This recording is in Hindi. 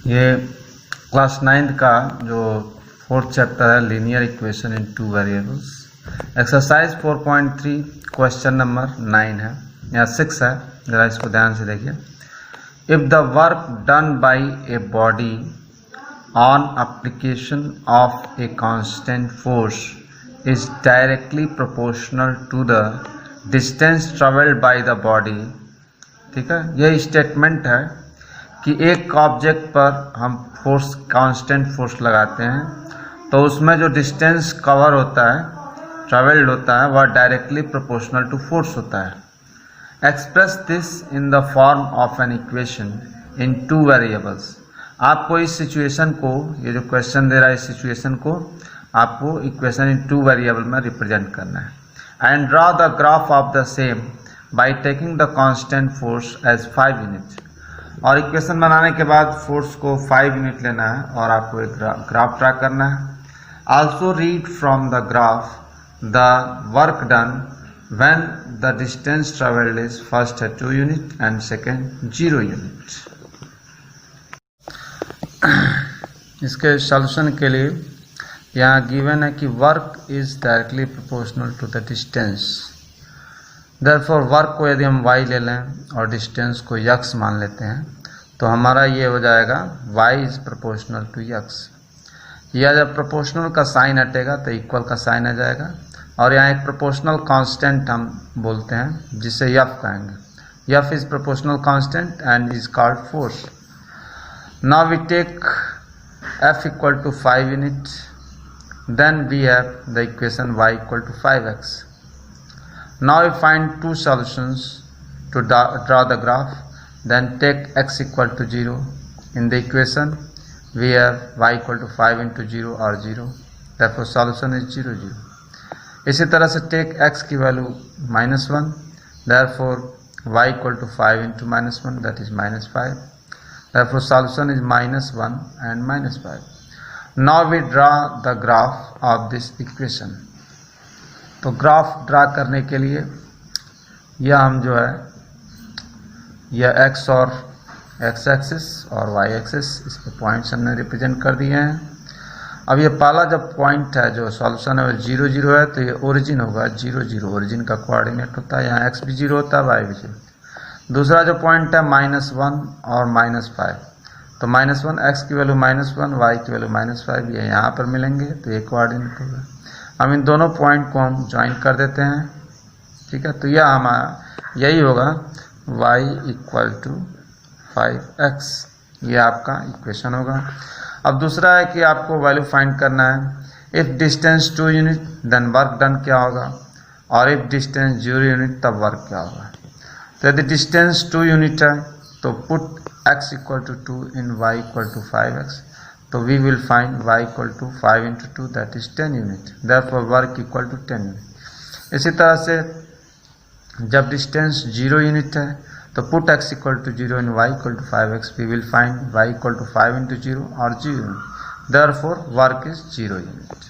ये क्लास 9th का जो 4th चैप्टर है linear equation in two variables, exercise 4.3 question number 9 है या 6 है। जरा इसको ध्यान से देखिए। If the work done by a body on application of a constant force is directly proportional to the distance travelled by the body, ठीक है, यह स्टेटमेंट है कि एक ऑब्जेक्ट पर हम फोर्स कांस्टेंट फोर्स लगाते हैं तो उसमें जो डिस्टेंस कवर होता है, ट्रेवल्ड होता है, वह डायरेक्टली प्रोपोर्शनल टू फोर्स होता है। Express this in the form of an equation in two variables. आपको इस सिचुएशन को, ये जो क्वेश्चन दे रहा है, इस सिचुएशन को आपको इक्वेशन इन टू वेरिएबल में रिप्रेजेंट करना है। And draw the graph of the same by taking the constant force as 5 unit. और इक्वेशन बनाने के बाद फोर्स को 5 यूनिट लेना है और आपको एक ग्राफ ड्रा करना है। Also read from the graph the work done when the distance travelled is first है 2 यूनिट एंड सेकेंड 0 यूनिट। इसके सॉल्यूशन के लिए यहाँ गिवन है कि work is directly proportional to the distance. Therefore work को यदि हम y ले लें और डिस्टेंस को x मान लेते हैं तो हमारा ये हो जाएगा y is proportional to x। या जब प्रोपोर्शनल का साइन हटेगा तो इक्वल का साइन आ जाएगा। और यहाँ एक प्रोपोर्शनल कांस्टेंट हम बोलते हैं जिसे f कहेंगे। f is proportional constant and is called force. Now we take f equal to 5 unit, then we have the equation y equal to 5x। Now we find two solutions to draw the graph, then take x equal to 0. In the equation we have y equal to 5 into 0 or 0, therefore solution is 0 0. इसी तरह से take x की value -1, therefore y equal to 5 into -1, that is -5, therefore solution is -1 and -5. Now we draw the graph of this equation. तो ग्राफ ड्रा करने के लिए यह हम जो है यह x और x एक्सिस और y एक्सिस, इस पे पॉइंट्स हमने रिप्रेजेंट कर दिए हैं। अब ये पहला जब पॉइंट है जो सॉल्यूशन है वो 0 0 है तो ये ओरिजिन होगा 0 0, ओरिजिन का कोऑर्डिनेट होता है। यहाँ x भी 0 होता है, y भी 0। दूसरा जो पॉइंट है -1 और -5, तो -1 x की वैल्यू -1, y की वैल्यू -5, ये यहाँ पर मिलेंगे तो ये कोऑर्डिनेट होगा। हम इन दोनों पॉइंट को हम ज्वाइन कर देते हैं, ठीक है। तो यह हमारा यही होगा y इक्वल टू 5x, ये आपका इक्वेशन होगा। अब दूसरा है कि आपको वैल्यू फाइंड करना है। If distance 2 unit then work done क्या होगा, और इफ डिस्टेंस 0 यूनिट तब वर्क क्या होगा। तो यदि डिस्टेंस 2 यूनिट है तो put x equal to 2 in y equal to 5x, तो we will find y equal to 5 into 2, that is 10 unit, therefore work equal to 10 unit। इसी तरह से जब डिस्टेंस 0 यूनिट है तो put x equal to 0 in y equal to 5x, we will find y equal to 5 into 0 or 0 unit, therefore work is 0 unit।